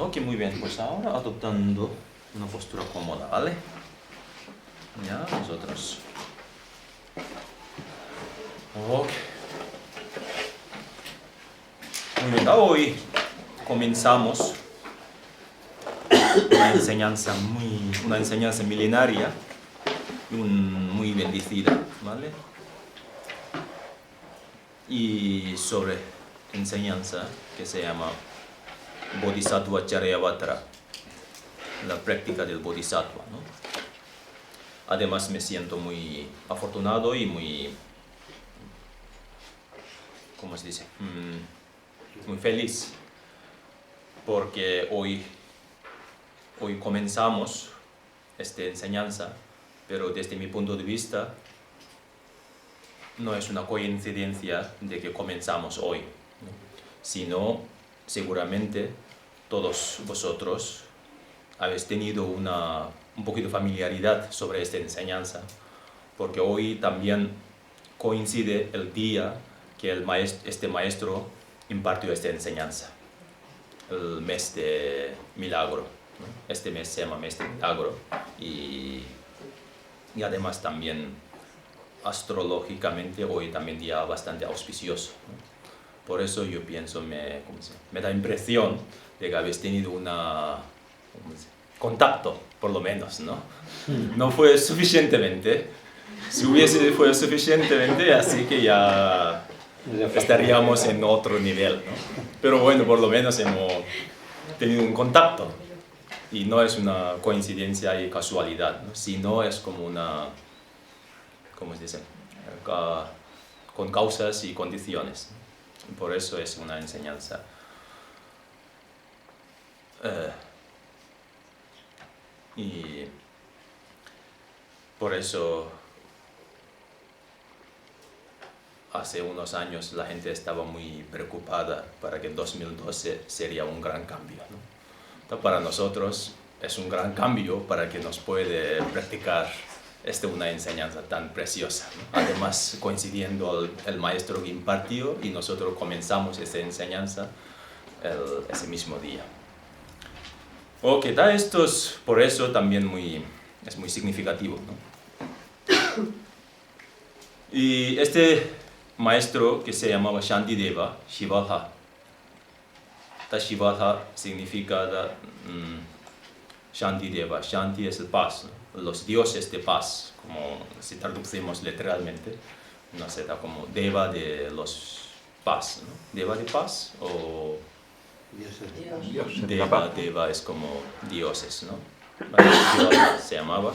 Ok, muy bien, pues ahora adoptando una postura cómoda, ¿vale? Ya, nosotros. Ok. Muy bien, hoy comenzamos una enseñanza milenaria y muy bendecida, ¿vale? Y sobre enseñanza que se llama Bodhisattva Charyavatara, la práctica del Bodhisattva, ¿no? Además me siento muy afortunado y muy, ¿cómo se dice? Muy feliz porque hoy comenzamos esta enseñanza, pero desde mi punto de vista no es una coincidencia de que comenzamos hoy, ¿no? Sino seguramente todos vosotros habéis tenido un poquito de familiaridad sobre esta enseñanza, porque hoy también coincide el día que este maestro impartió esta enseñanza, el mes de milagro, ¿no? Este mes se llama mes de milagro y además también astrológicamente hoy también día bastante auspicioso, ¿no? Por eso yo pienso, me da impresión de que habéis tenido contacto, por lo menos, ¿no? No fue suficientemente. Si hubiese fue suficientemente, así que ya estaríamos en otro nivel, ¿no? Pero bueno, por lo menos hemos tenido un contacto. Y no es una coincidencia y casualidad, ¿no? Sino es como una, ¿cómo se dice? Con causas y condiciones. Por eso es una enseñanza y por eso hace unos años la gente estaba muy preocupada para que el 2012 sería un gran cambio, ¿no? Entonces, para nosotros es un gran cambio para que nos puede practicar una enseñanza tan preciosa, ¿no? Además, coincidiendo el maestro que impartió y nosotros comenzamos esta enseñanza ese mismo día. Ok, por eso también es muy significativo, ¿no? Y este maestro que se llamaba Shantideva, Shivaha. Shivaha significa Shantideva. Shanti es el paz, ¿no? Los dioses de paz, como si traducimos literalmente, no sé, da como Deva de los paz, ¿no? Deva de paz o Deva es como dioses, ¿no? Shivaha se llamaba.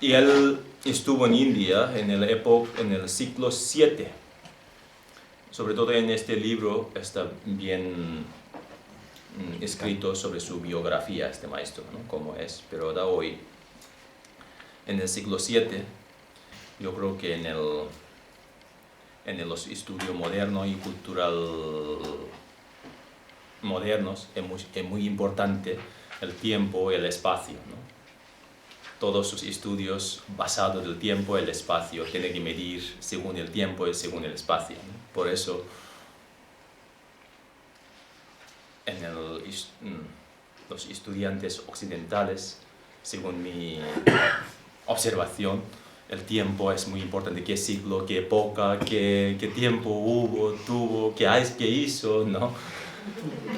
Y él estuvo en India en el siglo VII. Sobre todo en este libro está bien escrito sobre su biografía, este maestro, ¿no? Cómo es. Pero hoy, en el siglo VII, yo creo que en los estudios modernos y cultural modernos es muy importante el tiempo y el espacio, ¿no? Todos sus estudios basados en el tiempo y el espacio tienen que medir según el tiempo y según el espacio, ¿no? Por eso, los estudiantes occidentales, según mi observación, el tiempo es muy importante. ¿Qué siglo, qué época, qué tiempo tuvo, qué hizo, ¿no?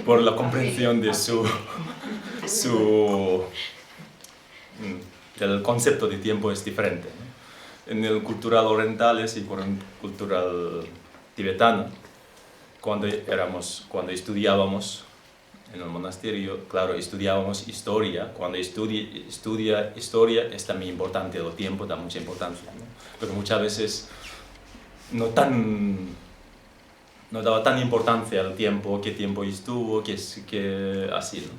Por la comprensión de el concepto de tiempo es diferente, ¿no? En el cultural orientales y por el cultural tibetano, cuando estudiábamos en el monasterio, claro, estudiábamos historia. Cuando estudia historia es también importante, el tiempo da mucha importancia, ¿no? Pero muchas veces no daba tan importancia al tiempo, qué tiempo estuvo, qué así, ¿no?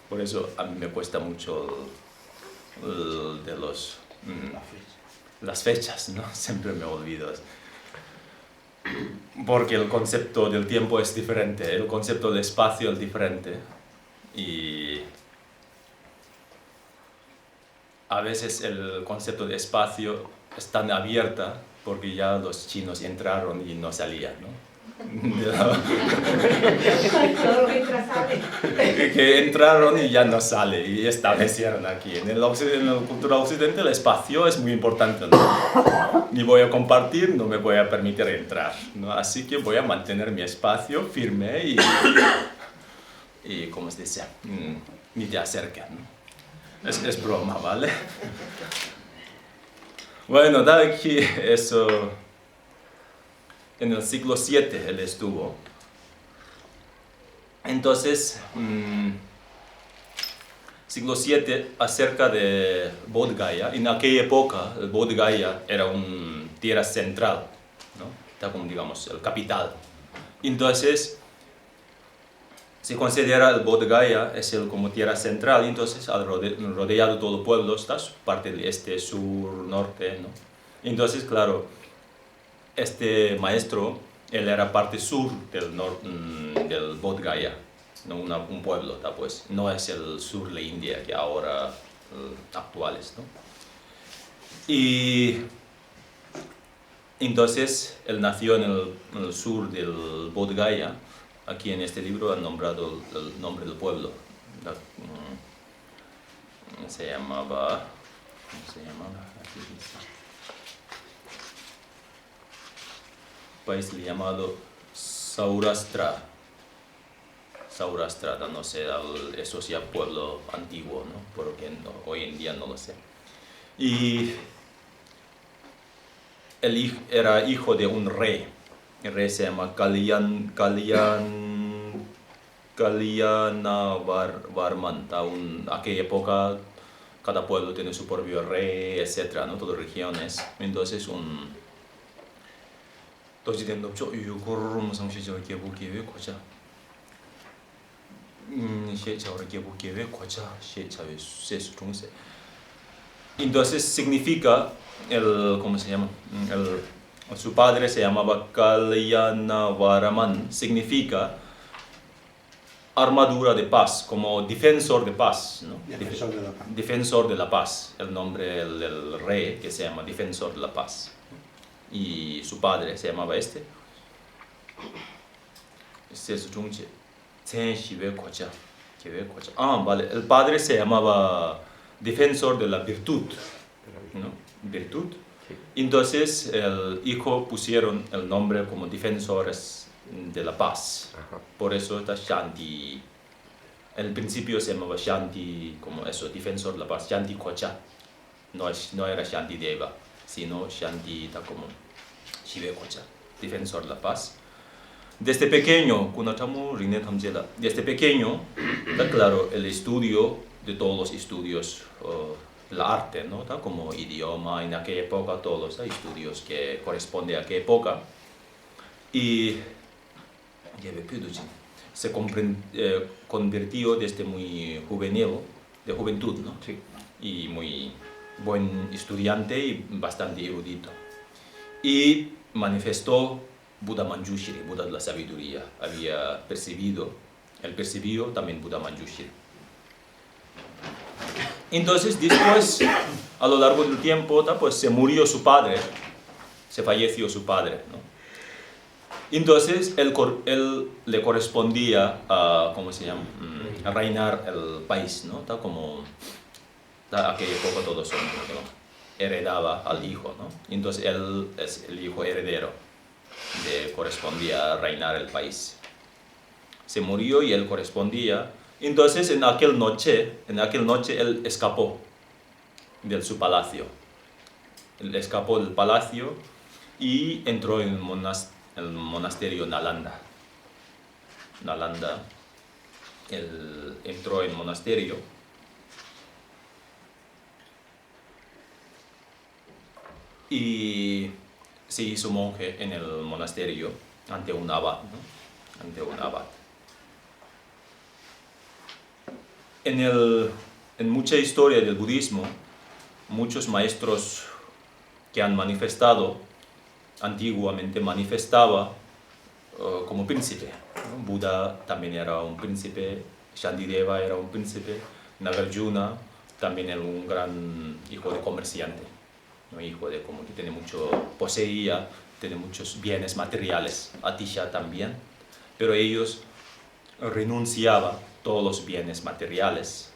Por eso a mí me cuesta mucho las fechas, ¿no? Siempre me olvido. Porque el concepto del tiempo es diferente, el concepto del espacio es diferente. Y a veces el concepto de espacio es tan abierta porque ya los chinos entraron y no salían, ¿no? Todo entra, sale. que entraron y ya no sale, y establecieron aquí. En la cultura occidental el espacio es muy importante, ¿no? Ni voy a compartir, no me voy a permitir entrar, ¿no? Así que voy a mantener mi espacio firme y ¿cómo se dice? Ni te acerques, ¿no? Es broma, ¿vale? Bueno, da aquí eso. En el siglo VII él estuvo. Entonces, siglo VII, acerca de Bodh Gaya, en aquella época, el Bodh Gaya era una tierra central, ¿no? Está como, digamos, el capital. Entonces, se considera el Bodh Gaya es como tierra central, entonces rodeado todo el pueblo, está parte del este, sur, norte, ¿no? Entonces, claro, este maestro, él era parte sur del Bodh Gaya, ¿no? Un pueblo, pues, no es el sur de India que ahora actuales, ¿no? Y entonces él nació en el sur del Bodh Gaya. Aquí en este libro han nombrado el nombre del pueblo. Se llamaba... ¿Cómo se llamaba? Aquí dice. País llamado Saurashtra. Saurashtra, no sé, eso es ya pueblo antiguo, ¿no? Porque hoy en día no lo sé. Y él era hijo de un rey. El rey se llama Kalyanavarman. En aquella época cada pueblo tiene su propio rey, etc., ¿no? Todas regiones. Entonces entonces significa ¿cómo se llama? Su padre se llamaba Kalyanavaraman, significa armadura de paz, como defensor de paz, ¿no? Defensor de la paz. Defensor de la paz, el nombre del rey que se llama defensor de la paz. Y su padre se llamaba vale, el padre se llamaba defensor de la virtud, ¿no? Virtud. Entonces el hijo pusieron el nombre como defensores de la paz. Por eso está Shanti. En el principio se llamaba Shanti, como eso, defensor de la paz, Shanti Kocha. No era Shanti Deva, sino Shanti como Shive Kocha, defensor de la paz. Desde pequeño, está claro, el estudio de todos los estudios, la arte, ¿no? Está como idioma, en aquella época, todos los estudios que corresponden a aquella época. Y se convirtió desde muy juvenil, de juventud, ¿no? Sí. Y muy buen estudiante y bastante erudito. Y manifestó Buddha Manjushri, Buddha de la sabiduría. Él percibió también Buddha Manjushri. Entonces, después, a lo largo del tiempo, pues se murió su padre, se falleció su padre, ¿no? Entonces, él le correspondía a, ¿cómo se llama? A reinar el país, ¿no? Como aquella época todos son, ¿no? Heredaba al hijo, ¿no? Entonces, él es el hijo heredero, correspondía a reinar el país. Se murió y él correspondía. Entonces, en aquella noche él escapó de su palacio. Él escapó del palacio y entró en el monasterio Nalanda. Él entró en el monasterio y se hizo monje en el monasterio ante un abad, ¿no? Ante un abad. En mucha historia del budismo, muchos maestros que han manifestado, antiguamente manifestaba como príncipe, ¿no? Buda también era un príncipe, Shantideva era un príncipe, Nagarjuna también era un gran hijo de comerciante, ¿no? Hijo de como que tiene mucho, poseía tiene muchos bienes materiales, Atisha también, pero ellos renunciaban todos los bienes materiales.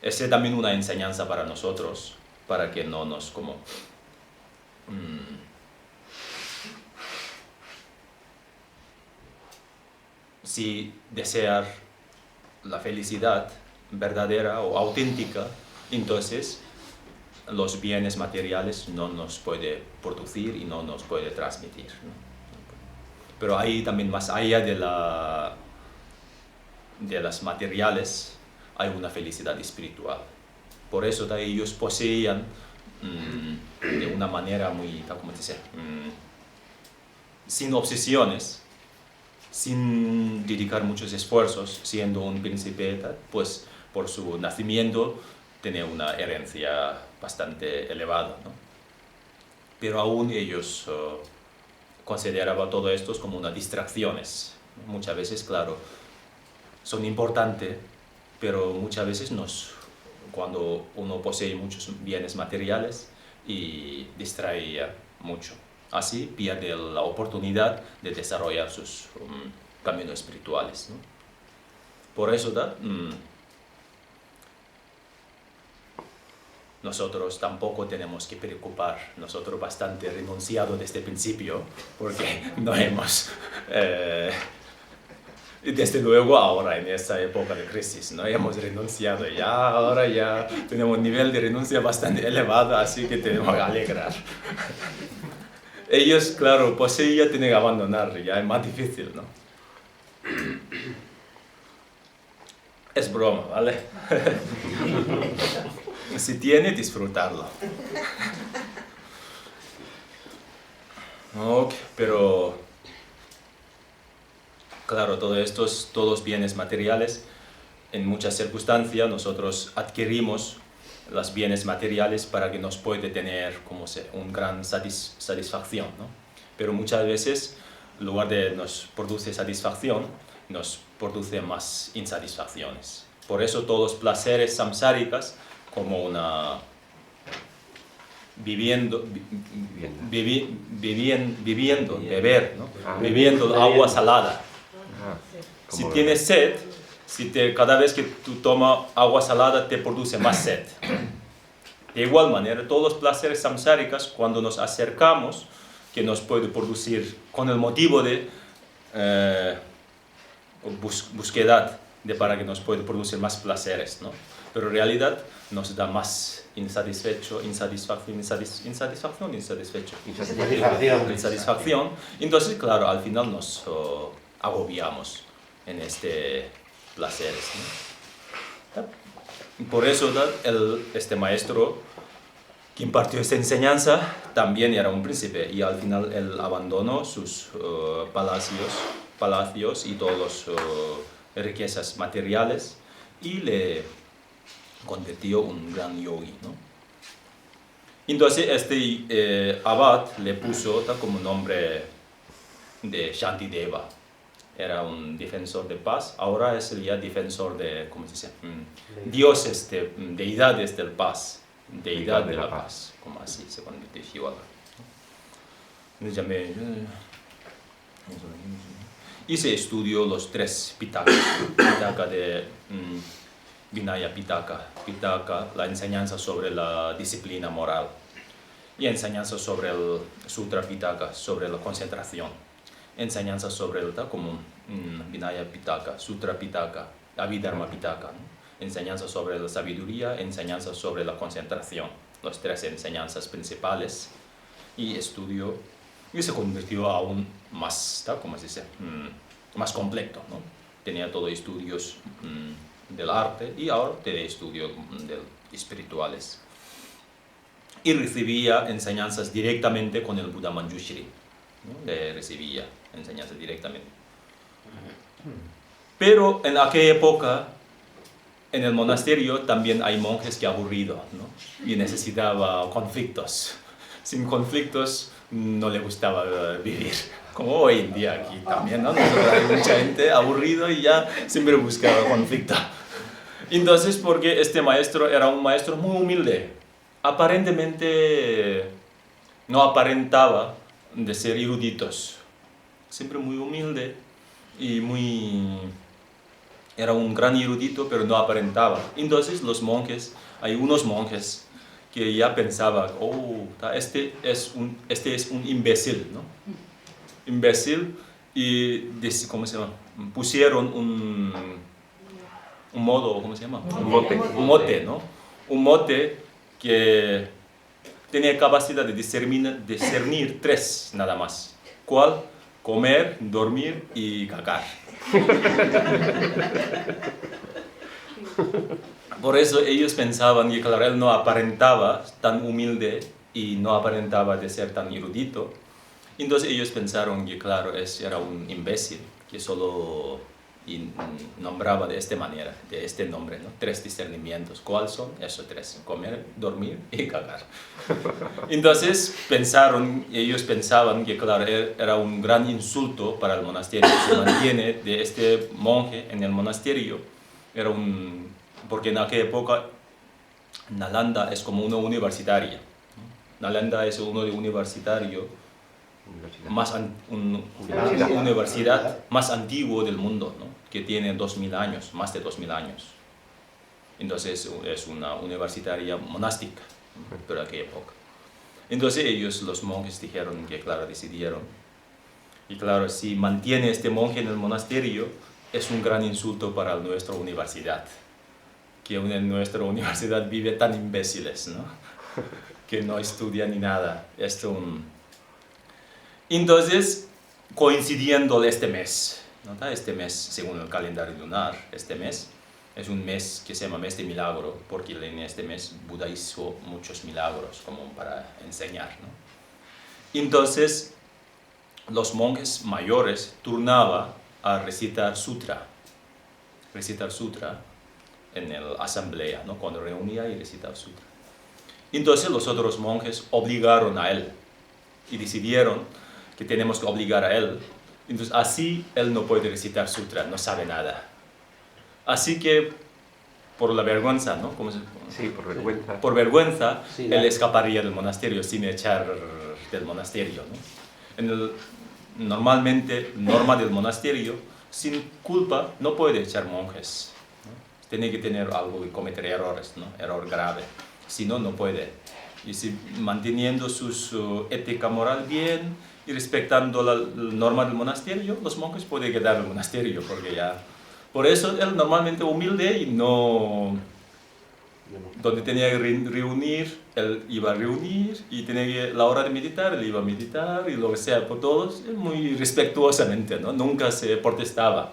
Esa es también una enseñanza para nosotros, para que no nos si desear la felicidad verdadera o auténtica, entonces los bienes materiales no nos puede producir y no nos puede transmitir, ¿no? Pero ahí también, más allá de las materiales, hay una felicidad espiritual. Por eso ellos poseían de una manera muy, ¿cómo dice? Sin obsesiones, sin dedicar muchos esfuerzos, siendo un príncipe, pues por su nacimiento tenía una herencia bastante elevada, ¿no? Pero aún ellos consideraban todo esto como unas distracciones. Muchas veces, claro, son importantes, pero muchas veces cuando uno posee muchos bienes materiales y distrae mucho. Así pierde la oportunidad de desarrollar sus caminos espirituales, ¿no? Por eso nosotros tampoco tenemos que preocupar. Nosotros bastante renunciado desde el principio, porque no hemos, desde luego ahora en esta época de crisis, no hemos renunciado ya, ahora ya tenemos un nivel de renuncia bastante elevado, así que tenemos que alegrar. Ellos, claro, pues ya tienen que abandonar, ya es más difícil, ¿no? Es broma, ¿vale? Si tiene, disfrutarlo. Okay, pero, claro, todos los bienes materiales, en muchas circunstancias nosotros adquirimos los bienes materiales para que nos puede tener un gran satisfacción, ¿no? Pero muchas veces, en lugar de nos produce satisfacción, nos produce más insatisfacciones. Por eso todos los placeres samsáricas, como beber, ¿no? Bebiendo agua salada. Si tienes sed, cada vez que tú tomas agua salada te produce más sed. De igual manera, todos los placeres samsáricas, cuando nos acercamos, que nos puede producir con el motivo de búsqueda para que nos puede producir más placeres, ¿no? Pero en realidad nos da más insatisfacción. Entonces, claro, al final nos agobiamos en placeres, ¿no? Por eso este maestro que impartió esta enseñanza también era un príncipe y al final él abandonó sus palacios y todas las riquezas materiales y le convirtió en un gran yogi, ¿no? Entonces este abad le puso como nombre de Shantideva. Era un defensor de paz, ahora es ya defensor de, ¿cómo se dice? Dioses, deidades del paz, deidad de la paz, como así se convierte Shiva. Y se estudió los 3 Pitakas, Pitaka de Vinaya Pitaka, la enseñanza sobre la disciplina moral, y enseñanza sobre el Sutra Pitaka, sobre la concentración, enseñanza sobre el Vinaya Pitaka, Sutra Pitaka, Abhidharma Pitaka, ¿no? Enseñanza sobre la sabiduría, enseñanza sobre la concentración, las 3 enseñanzas principales, y estudió, y se convirtió aún más, ¿cómo se dice? Más completo, ¿no? Tenía todos estudios del arte y ahora tiene estudios espirituales. Y recibía enseñanzas directamente con el Buda Manjushri, ¿no? Recibía enseñanzas directamente. Pero en aquella época, en el monasterio también hay monjes que aburridos, ¿no? Y necesitaba conflictos. Sin conflictos no le gustaba vivir. Como hoy en día aquí también, ¿no? Hay mucha gente aburrido y ya siempre buscaba conflicto. Entonces, porque este maestro era un maestro muy humilde, aparentemente no aparentaba de ser eruditos. Siempre muy humilde y era un gran erudito, pero no aparentaba. Entonces hay unos monjes que ya pensaban, oh, este es un imbécil, ¿no? Imbécil, y ¿cómo se llama? Pusieron un modo, ¿cómo se llama? Un mote, ¿no? Un mote que tenía capacidad de discernir tres nada más. ¿Cuál? Comer, dormir y cagar. Por eso ellos pensaban que, claro, él no aparentaba tan humilde y no aparentaba de ser tan erudito. Entonces ellos pensaron que, claro, era un imbécil, que solo nombraba de esta manera, de este nombre, ¿no? Tres discernimientos. ¿Cuáles son? Esos tres: comer, dormir y cagar. Entonces ellos pensaban que, claro, era un gran insulto para el monasterio. Se mantiene de este monje en el monasterio. Porque en aquella época Nalanda es como una universitaria, ¿no? Nalanda es uno de universitario una universidad más antigua del mundo, ¿no? Que tiene 2000 años, más de 2000 años. Entonces es una universitaria monástica, ¿no? Pero en aquella época. Entonces los monjes dijeron que, claro, decidieron. Y claro, si mantiene este monje en el monasterio, es un gran insulto para nuestra universidad. Que en nuestra universidad vive tan imbéciles, ¿no? Que no estudian ni nada. Entonces, coincidiendo este mes, ¿no? Este mes, según el calendario lunar, este mes es un mes que se llama mes de milagro, porque en este mes Buda hizo muchos milagros como para enseñar, ¿no? Entonces, los monjes mayores turnaban a recitar sutra en la asamblea, ¿no? Cuando reunía y recitaba sutra. Entonces los otros monjes obligaron a él y decidieron que tenemos que obligar a él. Entonces así él no puede recitar sutra, no sabe nada. Así que por la vergüenza, ¿no? Sí, por vergüenza. Por vergüenza, Sí, él escaparía del monasterio sin echar del monasterio, ¿no? Normalmente, norma del monasterio, sin culpa no puede echar monjes, ¿no? Tiene que tener algo y cometer errores, ¿no? Error grave. Si no, no puede. Y si manteniendo su ética moral bien y respetando la norma del monasterio, los monjes pueden quedar en el monasterio, porque ya... Por eso él normalmente humilde y no... Donde tenía que reunir, él iba a reunir, y tenía que, la hora de meditar, él iba a meditar, y lo que sea por todos, muy respetuosamente, ¿no? Nunca se protestaba.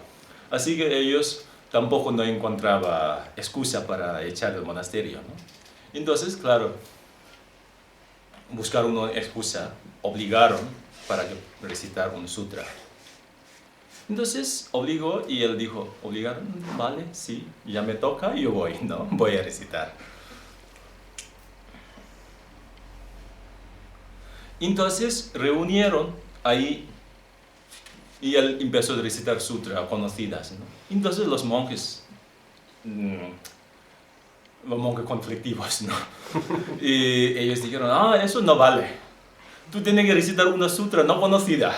Así que ellos tampoco no encontraban excusa para echar del monasterio, ¿no? Entonces, claro, buscaron una excusa, obligaron para recitar un sutra. Entonces obligó y él dijo, obligaron, vale, sí, ya me toca, yo voy, ¿no? Voy a recitar. Entonces reunieron ahí y él empezó a recitar sutras conocidas, ¿no? Entonces los monjes conflictivos, ¿no? Y ellos dijeron, eso no vale. Tú tienes que recitar una sutra no conocida.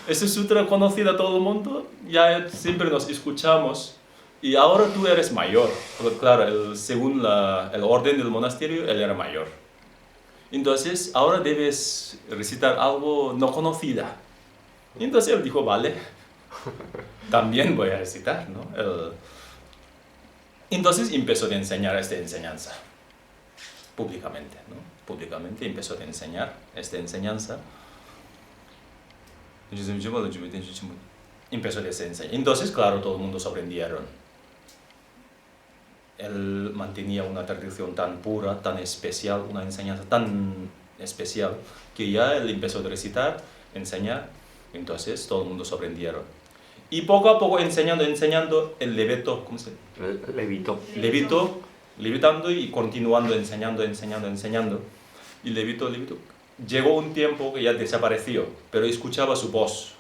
Esa sutra conocida a todo el mundo, ya siempre nos escuchamos. Y ahora tú eres mayor. Porque claro, según el orden del monasterio, él era mayor. Entonces, ahora debes recitar algo no conocida. Y entonces él dijo, vale, también voy a recitar, ¿no? Entonces empezó a enseñar esta enseñanza, públicamente, ¿no? Públicamente empezó a enseñar esta enseñanza. Empezó a enseñar. Entonces, claro, todo el mundo sorprendieron. Él mantenía una tradición tan pura, tan especial, una enseñanza tan especial, que ya él empezó a recitar, enseñar. Entonces, todo el mundo sorprendieron. Y poco a poco enseñando, el levitó, ¿cómo se dice? Levitando y continuando enseñando. Y levitó. Llegó un tiempo que ya desapareció, pero escuchaba su voz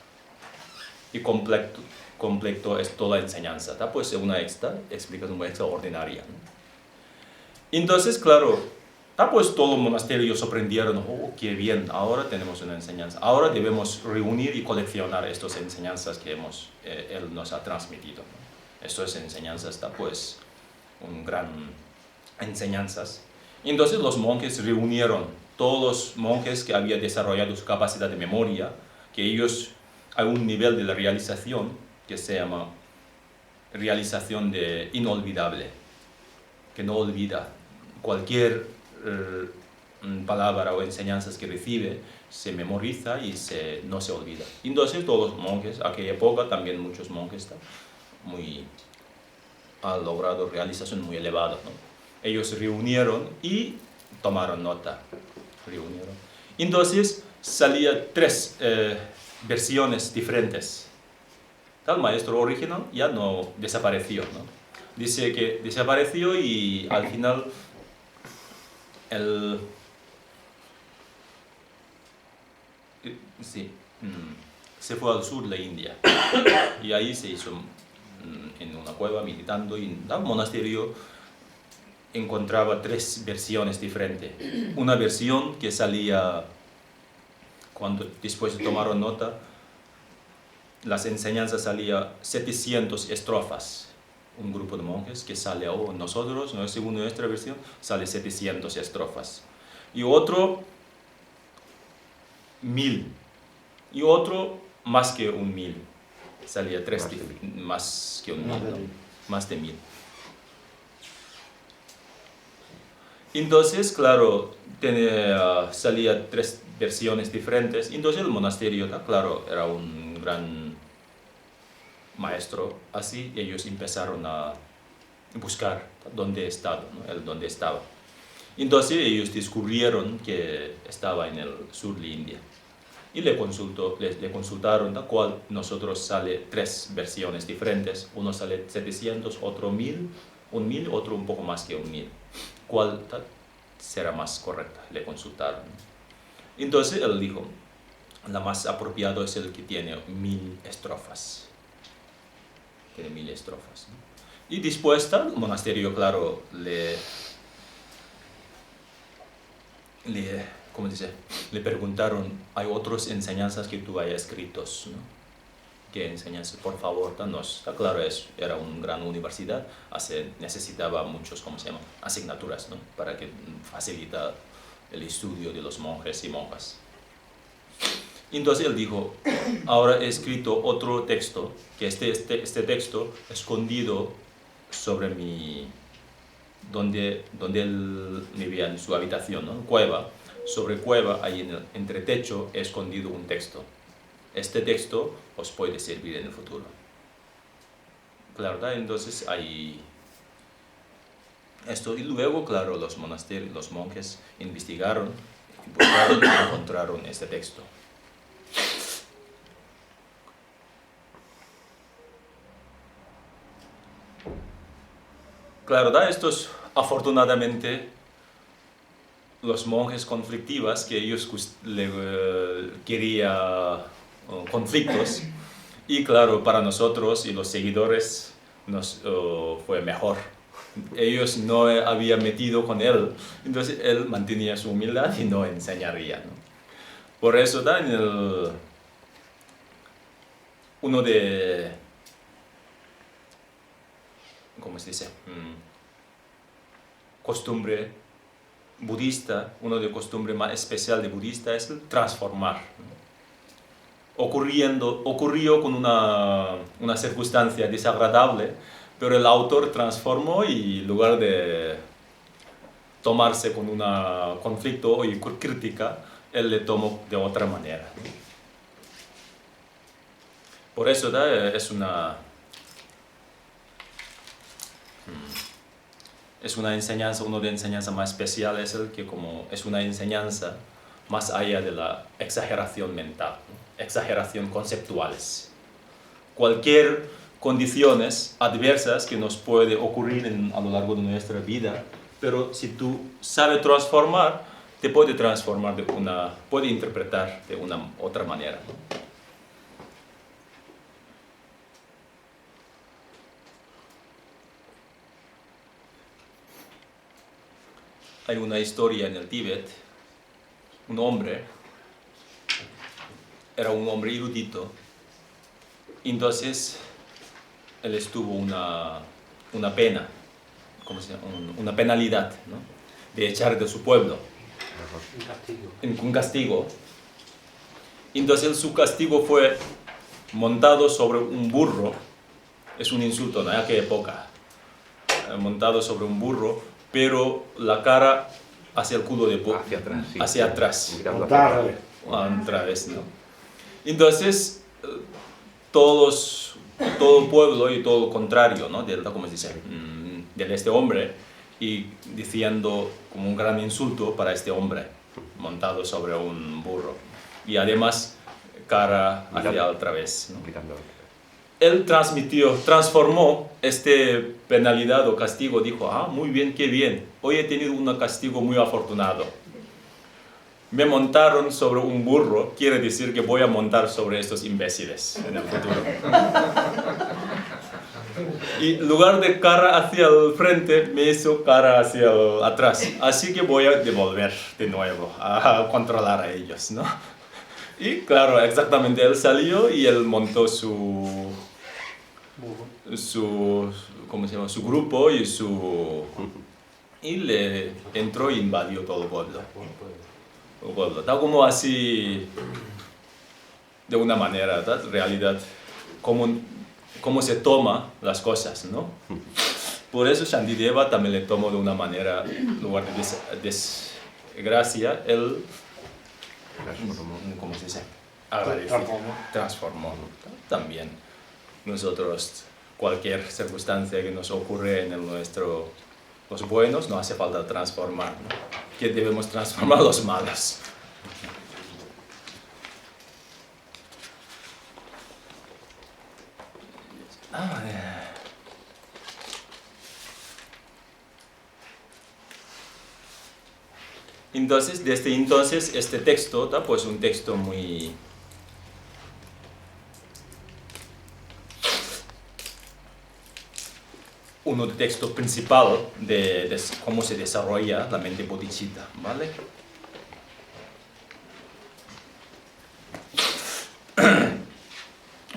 y completó toda la enseñanza. ¿Tá? Pues una explicación muy extraordinaria, ¿no? Entonces, claro, Pues todo el monasterio sorprendieron, oh, qué bien, ahora tenemos una enseñanza, ahora debemos reunir y coleccionar estas enseñanzas que él nos ha transmitido, ¿no? Estas enseñanzas, pues, un gran enseñanzas. Entonces los monjes reunieron todos los monjes que habían desarrollado su capacidad de memoria, que ellos hay un nivel de la realización que se llama realización de inolvidable, que no olvida. Cualquier palabra o enseñanzas que recibe se memoriza y no se olvida. Entonces todos los monjes, aquella época también muchos monjes han logrado realización muy elevada, ¿no? Ellos se reunieron y tomaron nota. Entonces salía 3 versiones diferentes. El maestro original ya no desapareció, ¿no? Dice que desapareció y al final se fue al sur de India y ahí se hizo en una cueva meditando, y en el monasterio encontraba 3 versiones diferentes. Una versión que salía después de tomar nota, las enseñanzas salía 700 estrofas. Un grupo de monjes que sale, nosotros, ¿no? Según nuestra versión, sale 700 estrofas. Y otro, 1000. Y otro, más que 1000. Salía más que 1000, ¿no? Más de 1000. Entonces, claro, salía 3 versiones diferentes. Entonces el monasterio, claro, era un gran maestro. Así ellos empezaron a buscar dónde estaba, ¿no? Dónde estaba. Entonces ellos descubrieron que estaba en el sur de India. Y le consultaron, tal cual nosotros sale 3 versiones diferentes. Uno sale 700, otro 1000, 1000, otro un poco más que 1000. ¿Cuál será más correcta? Le consultaron. Entonces él dijo, la más apropiado es el que tiene 1000 estrofas. Tiene 1000 estrofas, ¿no? Y después el monasterio, claro, le preguntaron, ¿hay otras enseñanzas que tú hayas escritos, ¿no? ¿Qué enseñanzas? Por favor, danos. Claro, era una gran universidad, necesitaba muchos, asignaturas, ¿no? Para que facilita el estudio de los monjes y monjas. Entonces él dijo, ahora he escrito otro texto, que este texto escondido sobre donde él vivía en su habitación, ¿no? Cueva. Sobre cueva, ahí en el entretecho, he escondido un texto. Este texto os puede servir en el futuro. Claro, ¿verdad? Entonces hay esto, y luego, claro, los monasterios, los monjes investigaron, buscaron y encontraron este texto. Claro, ¿verdad? Estos, afortunadamente, los monjes conflictivos, que ellos querían conflictos, y claro, para nosotros y los seguidores fue mejor. Ellos no habían metido con él, entonces él mantenía su humildad y no enseñaría, ¿no? Por eso uno de, ¿cómo se dice? Costumbre budista, uno de costumbre más especial de budista es el transformar, ¿no? Ocurrió con una circunstancia desagradable, pero el autor transformó y en lugar de tomarse con un conflicto y crítica, él le tomó de otra manera. Por eso es una enseñanza, uno de enseñanza más especial es el que es una enseñanza más allá de la exageración mental, ¿no? Exageración conceptuales. Cualquier condiciones adversas que nos puede ocurrir a lo largo de nuestra vida, pero si tú sabes transformar, te puede transformar puede interpretar de una otra manera, ¿no? hay una historia en el Tíbet, un hombre, era un hombre erudito, entonces él estuvo una pena, ¿cómo se llama? Una penalidad, ¿no? De echar de su pueblo. Un castigo. Un castigo. Entonces su castigo fue montado sobre un burro, es un insulto en aquella época, montado sobre un burro, pero la cara hacia el culo de burro, Hacia atrás, sí. hacia atrás, Mirando hacia atrás. otra vez, ¿no? Entonces, todo el pueblo y todo lo contrario, ¿no? ¿Cómo se dice? De este hombre, y diciendo como un gran insulto para este hombre, montado sobre un burro. Y además, cara hacia otra vez, ¿no? Mirando. Él transformó este penalidad o castigo, dijo, muy bien, qué bien, hoy he tenido un castigo muy afortunado. Me montaron sobre un burro, quiere decir que voy a montar sobre estos imbéciles en el futuro. Y en lugar de cara hacia el frente, me hizo cara hacia atrás. Así que voy a devolver de nuevo, a controlar a ellos, ¿no? Y claro, exactamente, él salió y él montó su ¿cómo se llama? Su grupo y le entró y invadió todo el pueblo. Está como así, de una manera, ¿verdad? Realidad, cómo se toma las cosas, ¿no? Por eso Shantideva también le tomó de una manera, en lugar de desgracia, él, ¿cómo se dice? Transformó. También nosotros, cualquier circunstancia que nos ocurre en los buenos, no hace falta transformar, ¿no? Que debemos transformar los malos. Entonces, desde entonces, este texto, ¿tá? Pues un texto muy... uno de texto principal de cómo se desarrolla la mente bodhicitta, ¿vale?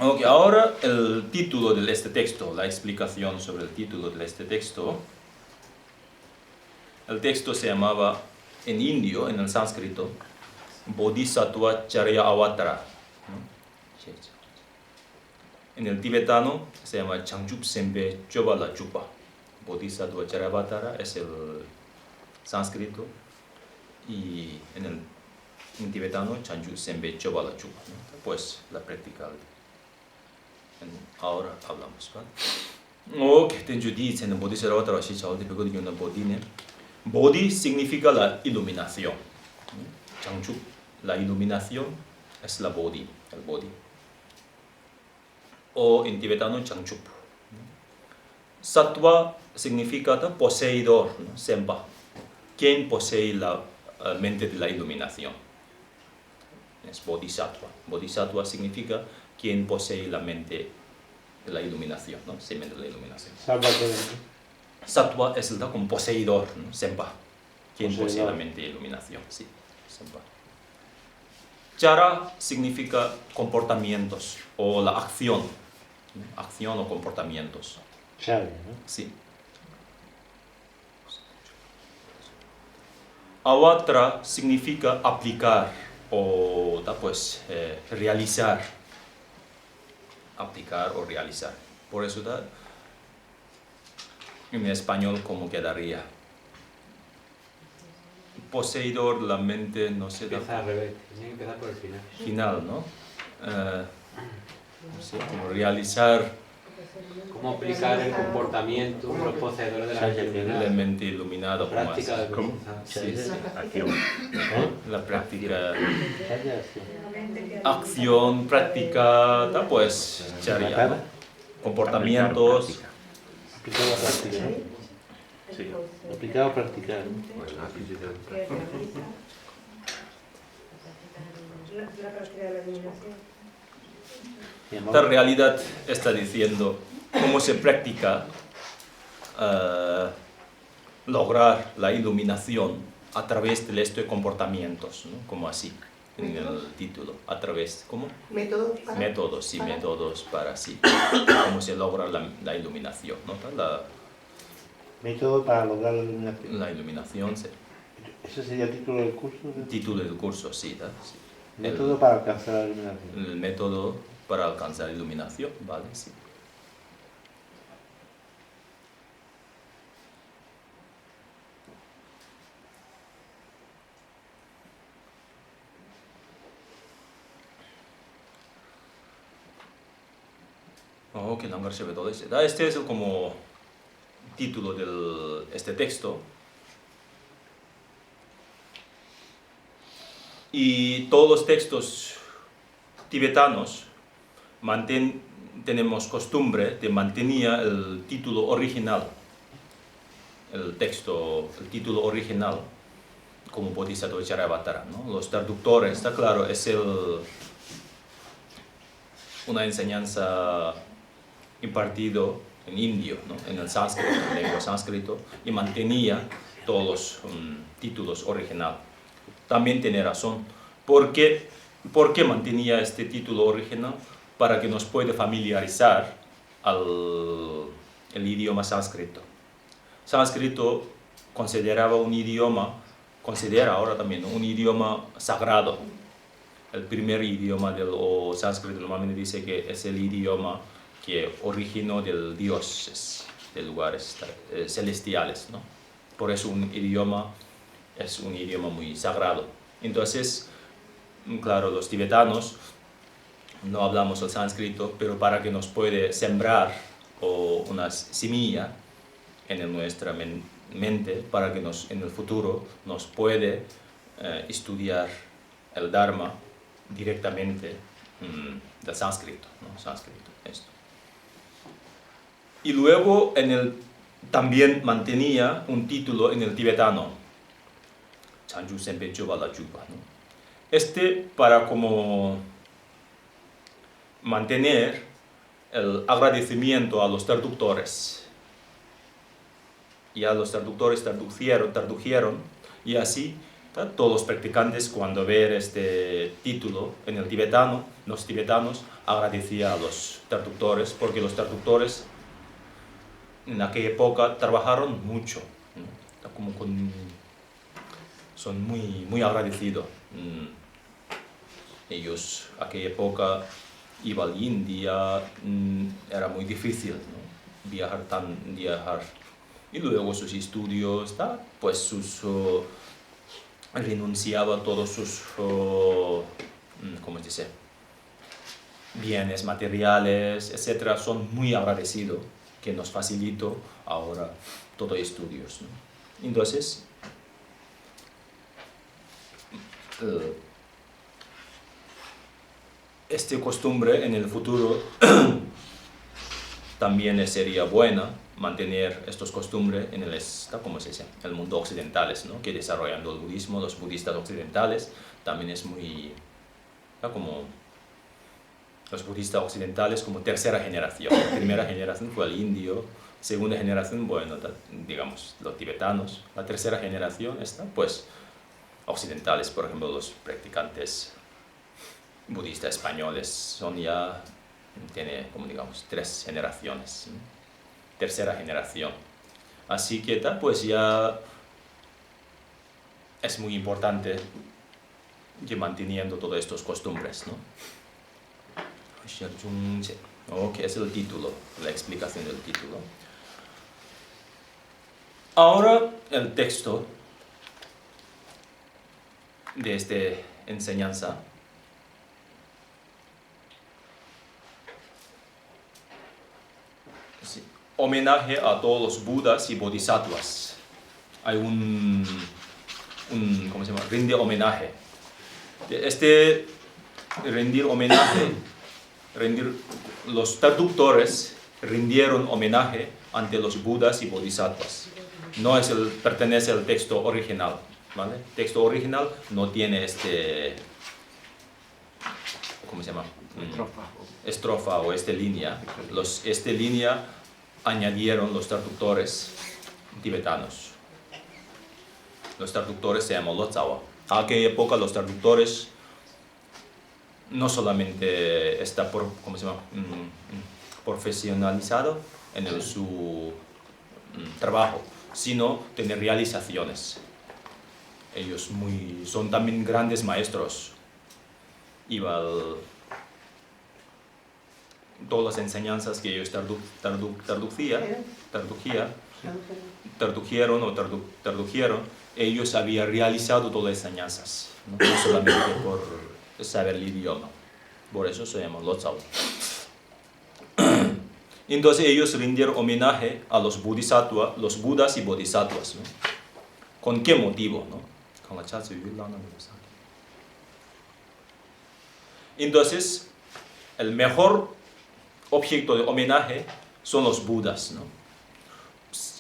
Ok, ahora el título de este texto, la explicación sobre el título de este texto. El texto se llamaba, en indio, en el sánscrito, Bodhisattva Charya Avatara, ¿no? En el tibetano se llama Changchup Sempe Chobala Chupa. Bodhisattva Charya Avatara es el sánscrito y en tibetano Changchup Sempe Chobala Chupa, ¿no? Pues la práctica. Ahora hablamos, ¿vale? Ok, tengo dice en Bodhisattva Avatara si chao de pego de una bodhine. Bodhi significa la iluminación. Changchup, la iluminación es la bodhi, el bodhi. O en tibetano Changchup. Sattva significa poseedor, ¿no? Sempa. ¿Quién posee la mente de la iluminación? Es bodhisattva. Bodhisattva significa quien posee la mente de la iluminación, ¿no? Mente de la iluminación. Sattva es el como poseedor, ¿no? Sempa. Quien posee la mente de iluminación, sí. Sempa. Chara significa comportamientos o la acción. ¿No? Acción o comportamientos. Chara, ¿no? Sí. Avatra significa aplicar o pues, realizar. Aplicar o realizar. Por eso en español, ¿cómo quedaría? Poseedor, la mente, no sé. Empieza al revés, tiene que empezar por el final. Final, ¿no? No sé, como realizar ¿Cómo aplicar el comportamiento de los poseedores de la mente la iluminada? mente iluminada? ¿Cómo Práctica hacer? de ¿Cómo? Sí, sí. Acción. La práctica, Ah, acción, práctica, pues, charya, ¿no? Comportamientos. aplicado a practicar. Sí. Aplicado a practicar. Bueno, así se dice. que realiza la práctica de la iluminación. Esta realidad está diciendo cómo se practica lograr la iluminación a través de estos comportamientos, ¿no? Como así, en el título, a través, ¿cómo? Métodos para... Métodos, sí, para- métodos para sí, cómo se logra la iluminación, ¿no? Método para lograr la iluminación. La iluminación, ¿Ese sería el título del curso? título del curso, sí, ¿no? Sí. Método para alcanzar la iluminación. El método para alcanzar iluminación, ¿vale? Sí. Ok, este es el como título de este texto. Y todos los textos tibetanos tenemos costumbre de mantener el título original, el título original, como Bodhisattva Charyavatara, ¿no? Los traductores, está claro, es una enseñanza impartido en indio, ¿no? En el sánscrito, en lengua sánscrito, y mantenía todos los títulos originales. También tiene razón. ¿Por qué mantenía este título original? Para que nos pueda familiarizar el idioma sánscrito. Sánscrito considera ahora también un idioma sagrado. El primer idioma del sánscrito normalmente dice que es el idioma que originó de dioses, de lugares celestiales, ¿no? Por eso es un idioma muy sagrado. Entonces, claro, los tibetanos no hablamos el sánscrito, pero para que nos puede sembrar una semilla en nuestra mente, para que en el futuro nos puede estudiar el Dharma directamente del sánscrito, ¿no? Sánscrito, esto. Y luego también mantenía un título en el tibetano, Chanju Senpe Choba la Chupa, ¿no? Para como mantener el agradecimiento a los traductores. Ya los traductores tradujeron, y así todos los practicantes cuando ven este título en el tibetano, los tibetanos agradecían a los traductores, porque los traductores en aquella época trabajaron mucho, ¿no? Son muy agradecidos. Ellos, aquella época, iba a la India, era muy difícil, ¿no? viajar. Y luego sus estudios, pues renunciaba a todos sus, ¿cómo se dice? Bienes materiales, etc. Son muy agradecidos que nos facilitó ahora todos estudios, ¿no? Entonces, esta costumbre en el futuro también sería buena mantener estas costumbres en ¿cómo se dice? El mundo occidental, ¿no? Que desarrollando el budismo, los budistas occidentales también es muy, como los budistas occidentales como tercera generación. La primera generación fue el indio, segunda generación, bueno, digamos, los tibetanos. La tercera generación está, pues, occidentales, por ejemplo, los practicantes budistas españoles tiene, como digamos, 3 generaciones, ¿no? Tercera generación. Así que pues ya es muy importante que manteniendo todas estas costumbres, ¿no? Ok, es el título, la explicación del título. Ahora el texto de esta enseñanza. Sí. Homenaje a todos los budas y bodhisattvas. Hay ¿cómo se llama? Rinde homenaje. Los traductores rindieron homenaje ante los budas y bodhisattvas. No pertenece al texto original, ¿vale? El texto original no tiene ¿cómo se llama? Estrofa o esta línea. Esta línea añadieron los traductores tibetanos. Los traductores se llaman Lotzawa. A aquella época los traductores no solamente está ¿cómo se llama? Profesionalizado en su trabajo, sino tienen realizaciones. Ellos son también grandes maestros. Todas las enseñanzas que ellos tradujeron, ellos habían realizado todas las enseñanzas, no solamente por saber el idioma. Por eso se llama Lotzawa. Entonces ellos rindieron homenaje a los bodhisattvas, los budas y bodhisattvas, ¿no? ¿Con qué motivo, no? Entonces, el mejor objeto de homenaje son los budas, ¿no?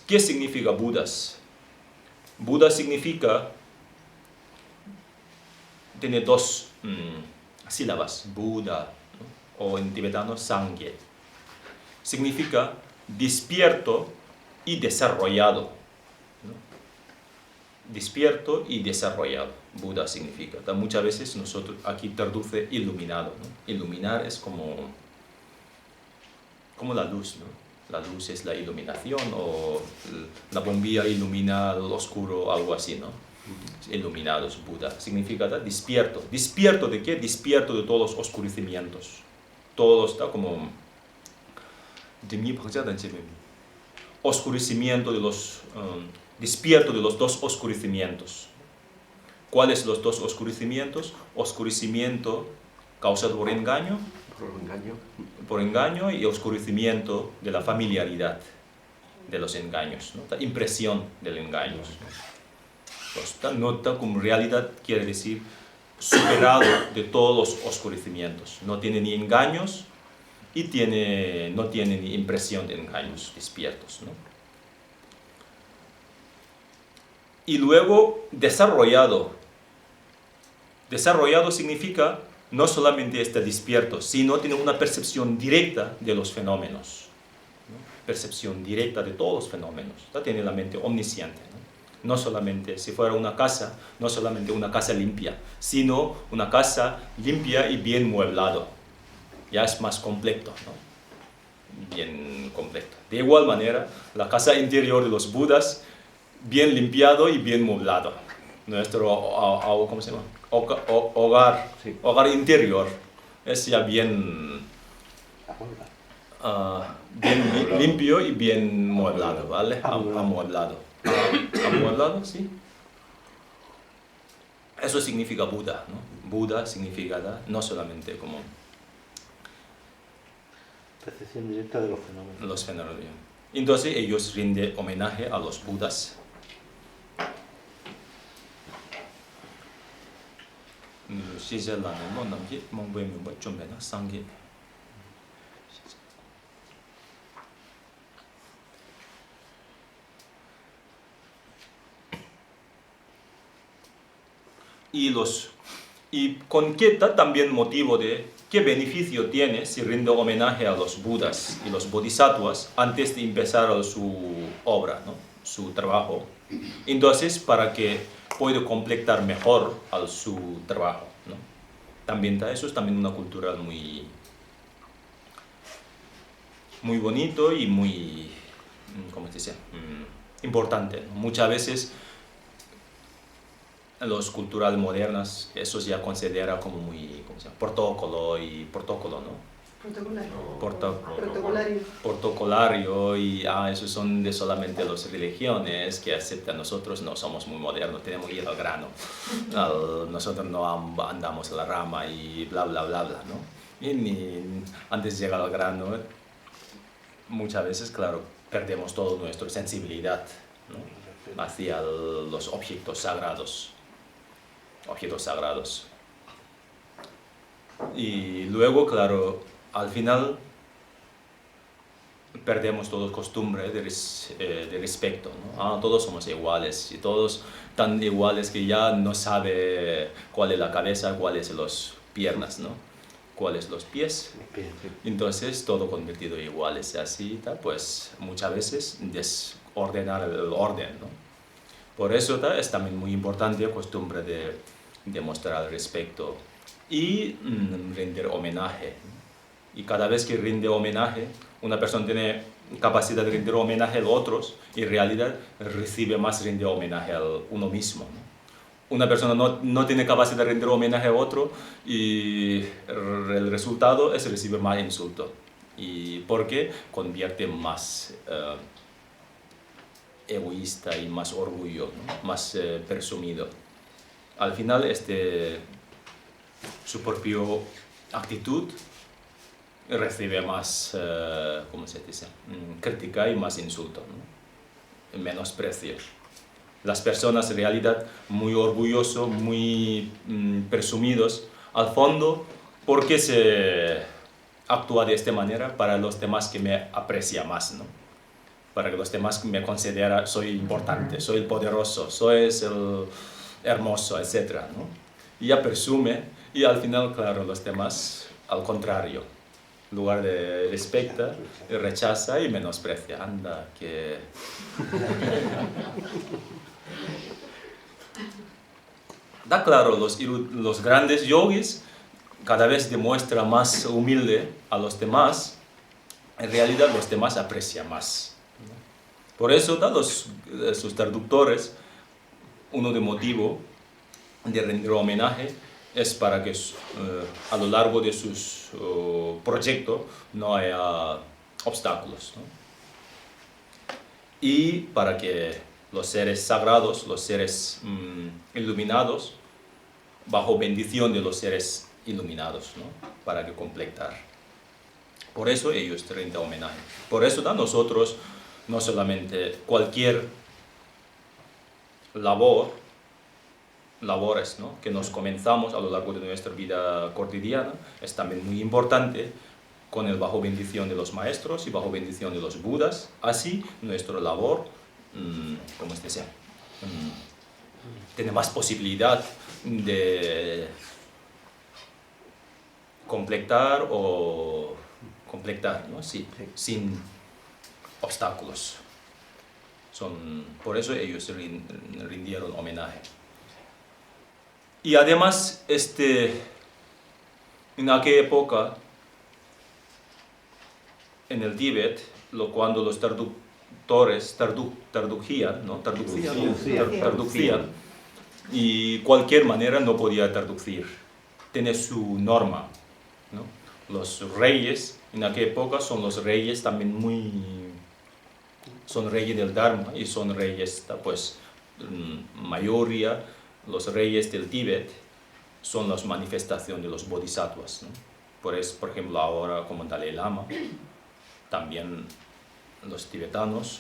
¿Qué significa budas? Buda significa, tiene dos sílabas, Buda, ¿no? O en tibetano, Sangye. Significa despierto y desarrollado, ¿no? Despierto y desarrollado. Buda significa. Muchas veces nosotros aquí traduce iluminado, ¿no? Iluminar es como la luz, ¿no? La luz es la iluminación, o la bombilla ilumina lo oscuro, algo así, ¿no? Iluminado es Buda. Significa despierto. ¿Despierto de qué? Despierto de todos los oscurecimientos. Todo está como oscurecimiento de los despierto de los dos oscurecimientos. ¿Cuáles los dos oscurecimientos? Oscurecimiento causado por engaño. Por engaño y oscurecimiento de la familiaridad de los engaños, ¿no? La impresión del engaño. Entonces, nota como realidad quiere decir superado de todos los oscurecimientos. No tiene ni engaños y no tiene ni impresión de engaños despiertos, ¿no? Y luego desarrollado. Desarrollado significa no solamente está despierto, sino tiene una percepción directa de los fenómenos, ¿no? Percepción directa de todos los fenómenos. Tiene la mente omnisciente, ¿no? No solamente, si fuera una casa, no solamente una casa limpia, sino una casa limpia y bien mueblado. Ya es más completo, ¿no? Bien completo. De igual manera, la casa interior de los budas, bien limpiado y bien mueblado. Nuestro, ¿cómo se llama? Hogar, sí. Hogar interior es ya bien limpio y bien mueblado, ¿vale? Amueblado. Amueblado, sí. Eso significa Buda, ¿no? Buda significa no solamente como percepción directa de los fenómenos. Los fenómenos. Entonces ellos rinden homenaje a los budas. Y con qué también motivo de qué beneficio tiene si rindo homenaje a los budas y los bodhisattvas antes de empezar su obra, ¿no? Su trabajo. Entonces, para que pueda completar mejor su trabajo, ¿no? También eso es también una cultura muy bonito y muy, ¿cómo se dice? Importante, ¿no? Muchas veces los culturales modernas, eso ya considera como muy, ¿cómo se llama? Protocolo, ¿no? Protocolario y esos son de solamente las religiones que aceptan. Nosotros no somos muy modernos, tenemos que ir al grano. Nosotros no andamos a la rama y bla bla bla bla, ¿no? Y antes de llegar al grano, muchas veces, claro, perdemos toda nuestra sensibilidad, ¿no? Hacia los objetos sagrados. Y luego, claro, al final perdemos toda costumbre de respeto, ¿no? Todos somos iguales y todos tan iguales que ya no sabe cuál es la cabeza, cuáles son las piernas, ¿no? Cuáles los pies. Entonces todo convertido en iguales, así, pues muchas veces desordenar el orden, ¿no? Por eso es también muy importante la costumbre de demostrar respeto y rendir homenaje. Y cada vez que rinde homenaje, una persona tiene capacidad de rendir homenaje a los otros y en realidad recibe más rinde homenaje a uno mismo, ¿no? Una persona no tiene capacidad de rendir homenaje a otro y el resultado es recibir más insulto. ¿Y por qué? Convierte más egoísta y más orgullo, ¿no? Más presumido. Al final, su propia actitud recibe más, ¿cómo se dice? Crítica y más insulto, ¿no? Menosprecio. Las personas en realidad muy orgullosos, muy presumidos, al fondo, ¿por qué se actúa de esta manera? Para los demás que me aprecian más, ¿no? Para que los demás me consideren soy importante, soy el poderoso, soy el hermoso, etc., ¿no? Y ya presume, y al final, claro, los demás, al contrario, en lugar de respeta, rechaza y menosprecia. Anda, que... Da claro, los grandes yogis cada vez demuestran más humilde a los demás, en realidad los demás aprecian más. Por eso, sus traductores, uno de motivo de rendir homenaje es para que a lo largo de sus proyectos no haya obstáculos, ¿no? Y para que los seres sagrados, los seres iluminados, bajo bendición de los seres iluminados, ¿no? Para que completar. Por eso ellos rinden homenaje. Por eso nosotros, no solamente cualquier labores, ¿no? Que nos comenzamos a lo largo de nuestra vida cotidiana, es también muy importante con el bajo bendición de los maestros y bajo bendición de los budas. Así nuestra labor, ¿cómo se dice? Tiene más posibilidad de completar, ¿no? Sí, sin obstáculos. Por eso ellos rindieron homenaje. Y además, en aquella época, en el Tíbet, cuando los traductores traducían, y cualquier manera no podía traducir. Tiene su norma, ¿no? Los reyes en aquella época son los reyes también son reyes del Dharma y son reyes, pues, mayoría. Los reyes del Tíbet son las manifestaciones de los bodhisattvas, ¿no? Por ejemplo, ahora como Dalai Lama, también los tibetanos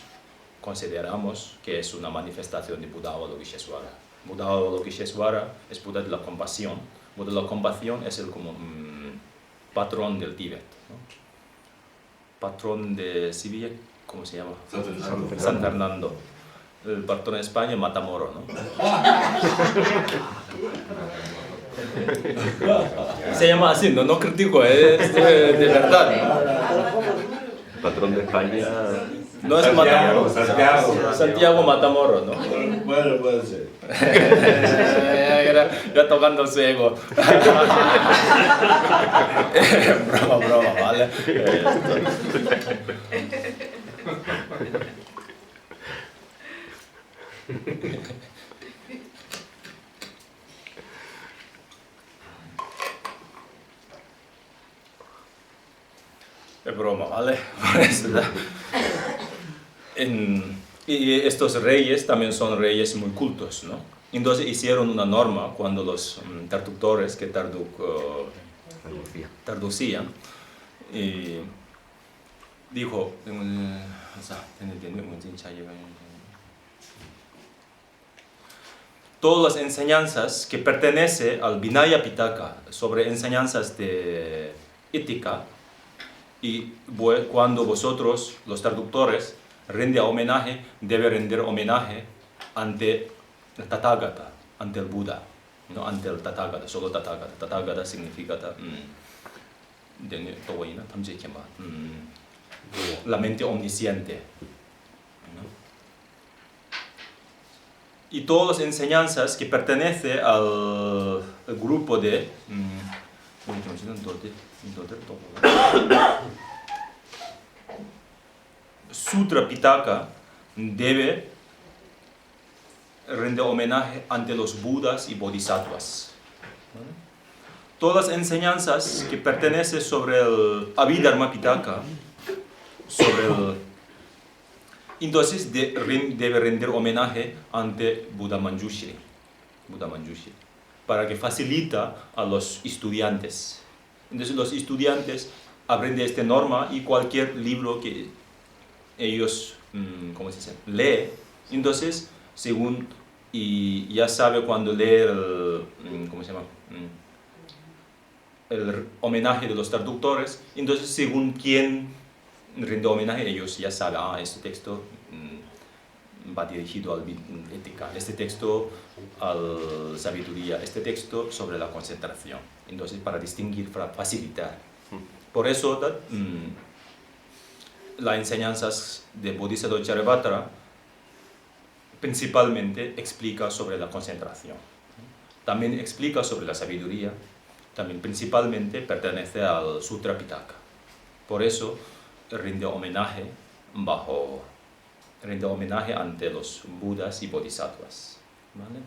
consideramos que es una manifestación de Buddha Avalokiteshvara. Buddha Avalokiteshvara es Buddha de la compasión. Buddha de la compasión es el patrón del Tíbet, ¿no? Patrón de Sevilla, ¿cómo se llama? San Fernando. El patrón de España, Matamoros, ¿no? Se llama así, no critico, es de verdad, ¿no? Patrón de España. No es Matamoros, Santiago Matamoros, ¿no? Bueno, puede ser. ya tocando su ego. broma, ¿vale? Es broma, ¿vale? Y estos reyes también son reyes muy cultos, ¿no? Entonces hicieron una norma cuando los traductores que traducían, y dijo, todas las enseñanzas que pertenecen al Vinaya Pitaka sobre enseñanzas de ética, y cuando vosotros, los traductores, rinden homenaje, debe rendir homenaje ante el Tathagata, ante el Buda, no ante el Tathagata, solo Tathagata. Tathagata significa la mente omnisciente, ¿no? y todas las enseñanzas que pertenecen al grupo de Sutra Pitaka debe rendir homenaje ante los Budas y Bodhisattvas. Todas las enseñanzas que pertenecen sobre el Abhidharma Pitaka, entonces debe rendir homenaje ante Buddha Manjushri, para que facilita a los estudiantes. Entonces los estudiantes aprenden esta norma y cualquier libro que ellos leen, entonces según y ya sabe cuando leer el homenaje de los traductores, entonces según quién rinde homenaje, ellos ya saben, este texto va dirigido al ética, este texto al sabiduría, este texto sobre la concentración. Entonces, para distinguir, para facilitar. Por eso, las enseñanzas de Bodhisattva Charyavatara principalmente explica sobre la concentración. También explica sobre la sabiduría, también principalmente pertenece al Sutra Pitaka. Por eso, rinde homenaje ante los Budas y Bodhisattvas. ¿Vale?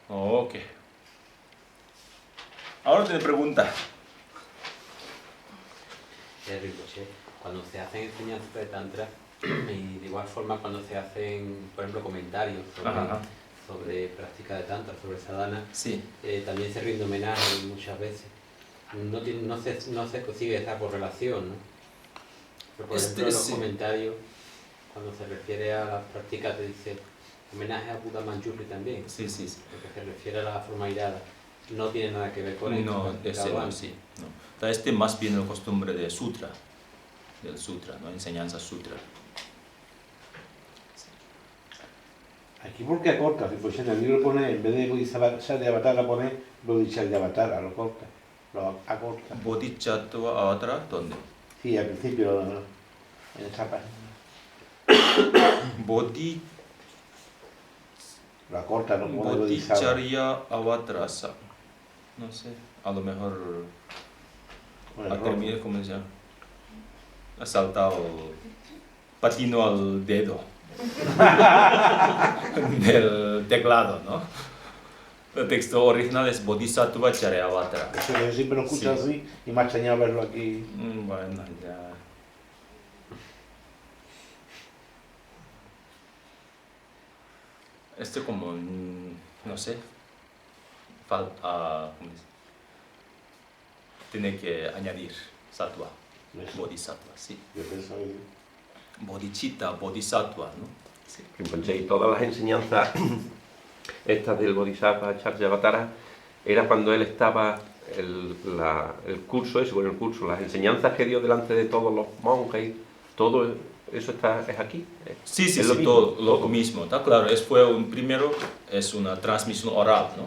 Ok. Ahora tiene pregunta. Ricochet, cuando se hacen enseñanzas de Tantra, y de igual forma cuando se hacen, por ejemplo, comentarios sobre práctica de Tantra, sobre sadhana, sí. También se rinde homenaje muchas veces. No se consigue esa correlación, ¿no? Pero por ejemplo, en los comentarios, cuando se refiere a la práctica, te dice homenaje a Buddha Manjushri también. Sí. Porque se refiere a la forma irada. No tiene nada que ver con esto. No, ese no, sí. No. Este más bien la costumbre del sutra, ¿no? Enseñanza sutra. Aquí porque acorta, si pues en el libro pone, en vez de Bodhisattva pone Bodhisattva, lo corta, lo acorta. Bodhisattva Avatara, ¿dónde? Sí, al principio, en esa página. Lo acorta, no pone Bodhisattva. Bodhicharya Avatarasa. No sé, a lo mejor ha terminado, ¿cómo se llama? Ha saltado, patino al dedo del teclado, ¿no? El texto original es Bodhisattva Charyavatara. Yo siempre lo escucho así y me ha extrañado verlo aquí. Bueno, ya. Como, no sé, falta, ¿cómo dice? Tiene que añadir sattva, bodhisattva, sí. Yo pensaba que... Bodhicitta, bodhisattva, ¿no? Sí. Y todas las enseñanzas estas del Bodhisattva Charyavatara era cuando él estaba el curso, las enseñanzas que dio delante de todos los monjes, todo eso es aquí. Sí, es lo mismo, todo lo mismo, está claro. Es una transmisión oral, ¿no?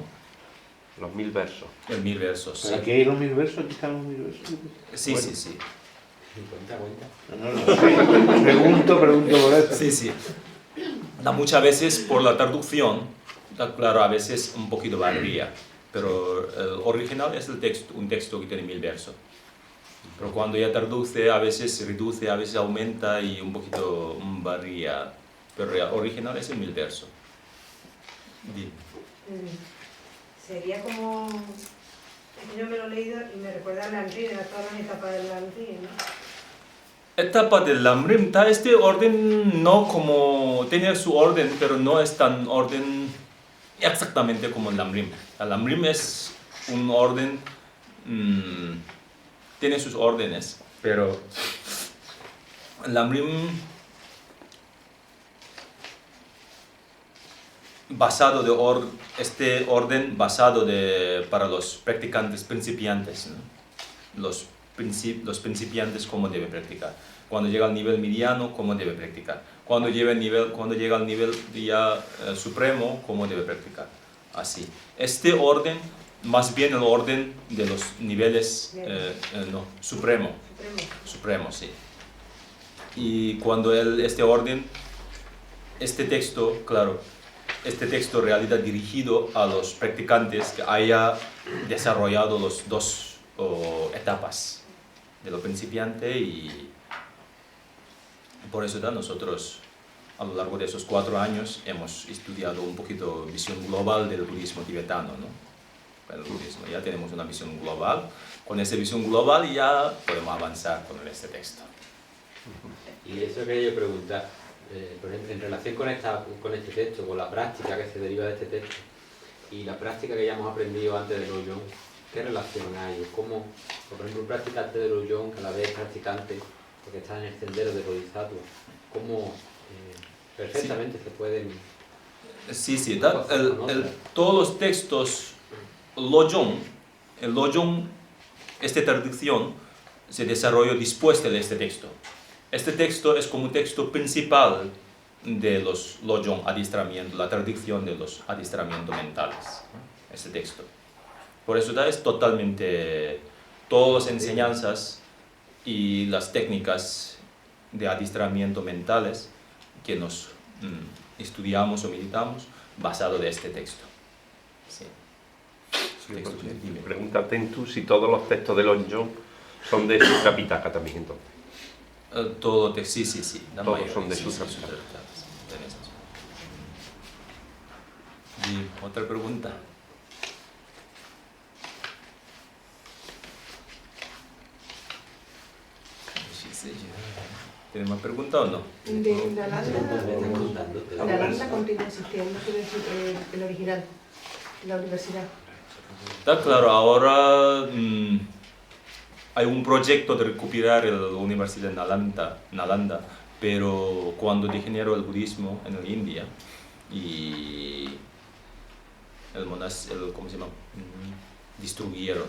Los 1000 versos. El 1000 versos. ¿Pero aquí hay los 1000 versos? ¿Aquí están los 1000 versos? Sí, bueno. sí. No sé. Pregunto por eso. Sí. Muchas veces por la traducción, está claro, a veces un poquito varía, pero el original es un texto que tiene 1000 versos. Pero cuando ya traduce, a veces reduce, a veces aumenta y un poquito varía. Pero el original es el 1000 versos. Sería como... Yo me lo he leído y me recuerda a Lamrim, a todas las etapas del Lamrim, ¿no? Etapa del Lamrim, está este orden no como... Tiene su orden, pero no es tan orden exactamente como el Lamrim. El Lamrim es un orden... tiene sus órdenes, pero el Lamrim basado este orden basado para los practicantes principiantes, ¿no? Los principiantes cómo deben practicar. Cuando llega al nivel mediano, cómo debe practicar. Cuando llega al nivel ya supremo, cómo debe practicar. Así. Este orden, más bien el orden de los niveles supremo, sí. Y cuando este orden este texto, claro, este texto en realidad dirigido a los practicantes que haya desarrollado las dos etapas de lo principiante y por eso nosotros a lo largo de esos 4 años hemos estudiado un poquito visión global del budismo tibetano, ¿no? El budismo, ya tenemos una visión global. Con esa visión global ya podemos avanzar con este texto. Y eso quería yo preguntar, por ejemplo, en relación con este texto, con la práctica que se deriva de este texto y la práctica que ya hemos aprendido antes de Lojong, ¿qué relación hay? ¿Cómo, por ejemplo, un practicante de Lojong, que a la vez es practicante, porque está en el sendero de Bodhisattva, cómo perfectamente se pueden... Sí, todos los textos Lojong, el Lojong, esta traducción se desarrolló después de este texto. Este texto es como texto principal de los Lojong adiestramiento, la traducción de los adiestramientos mentales, ¿no? Este texto. Por eso es totalmente todas las enseñanzas y las técnicas de adiestramiento mentales que nos estudiamos o meditamos basado de este texto. Sí. Pregúntate tú si todos los textos de Lojong son de Sutra Pitaka también, entonces. Sí. Todos son de Sutra sí, Pitaka. Y otra pregunta. ¿Tiene más preguntas o no? De la Nalanda continúa existiendo, quiero decir, el original, la universidad. Está claro, ahora hay un proyecto de recuperar la Universidad de Nalanda, pero cuando degeneró el budismo en la India y ¿cómo se llama? Destruyeron,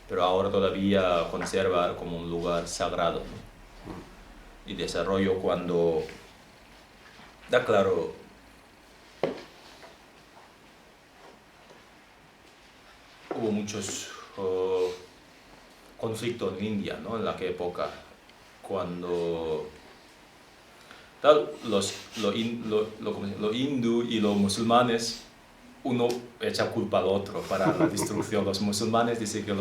pero ahora todavía conserva como un lugar sagrado, ¿no? Y desarrollo cuando, está claro, hubo muchos conflictos en India, ¿no? En la época, cuando los hindú y los musulmanes, uno echa culpa al otro para la destrucción. Los musulmanes dicen que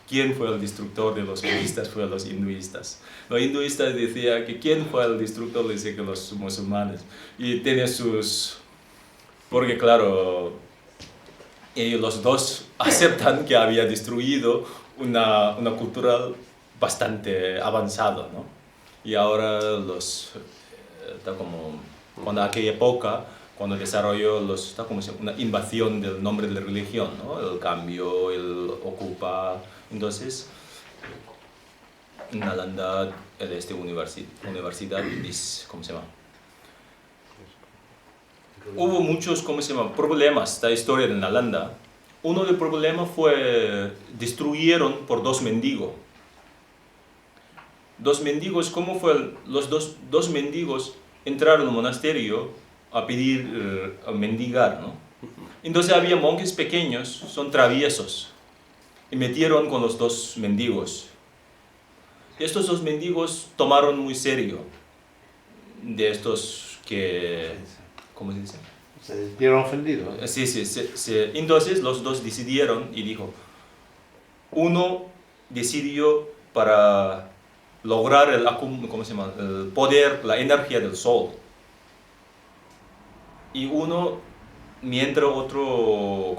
¿quién fue el destructor de los budistas? Fueron los hinduistas. Los hinduistas decían que ¿quién fue el destructor? Dicen que los musulmanes. Y tiene porque claro, ellos los dos aceptan que había destruido una cultura bastante avanzada, ¿no? Y ahora está como, cuando aquella época, cuando desarrolló está como una invasión del nombre de la religión, ¿no? El cambio, el ocupa, entonces Nalanda, universidad, ¿cómo se llama? Hubo muchos, problemas, esta historia de Nalanda. Uno de los problemas fue, destruyeron por 2 mendigos. 2 mendigos, ¿cómo fue? Los dos mendigos entraron al monasterio a pedir, a mendigar, ¿no? Entonces había monjes pequeños, son traviesos, y metieron con los 2 mendigos. Estos 2 mendigos tomaron muy serio de estos que, ¿cómo se dice? Se sintieron ofendidos. Sí. Entonces los 2 decidieron y dijo, uno decidió para lograr el poder, la energía del sol. Y uno, mientras otro,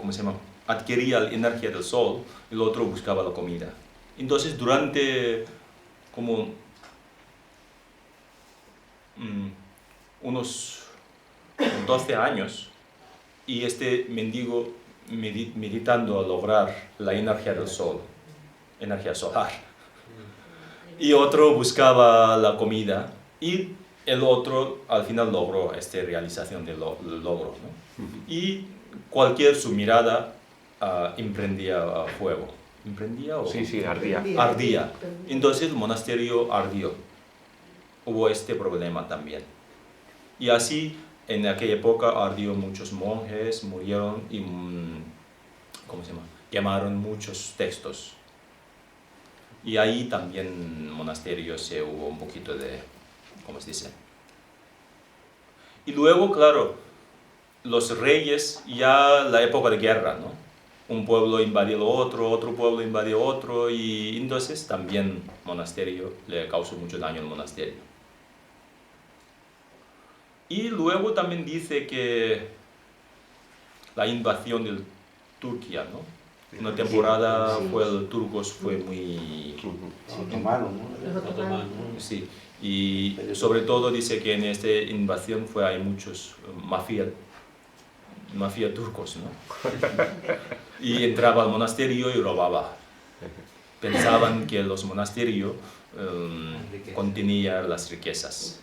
adquiría la energía del sol, el otro buscaba la comida. Entonces durante unos 12 años, y este mendigo meditando a lograr la energía del sol, energía solar, y otro buscaba la comida, y el otro al final logró esta realización del logro, ¿no? Y cualquier su mirada emprendía fuego. ¿Emprendía o? Sí, ardía. Ardía. Entonces el monasterio ardió. Hubo este problema también. Y así, en aquella época ardió muchos monjes, murieron y, quemaron muchos textos. Y ahí también en el monasterio se hubo un poquito de, ¿cómo se dice? Y luego, claro, los reyes, ya la época de guerra, ¿no? Un pueblo invadió otro, otro pueblo invadió otro, y entonces también monasterio le causó mucho daño al monasterio. Y luego también dice que la invasión de Turquía, ¿no? Una temporada Sí. fue el turcos fue muy... Otomano, ¿no? Los otomanos. Sí, y sobre todo dice que en esta invasión hay muchos mafia turcos, ¿no? Y entraba al monasterio y robaba. Pensaban que los monasterios contenían las riquezas.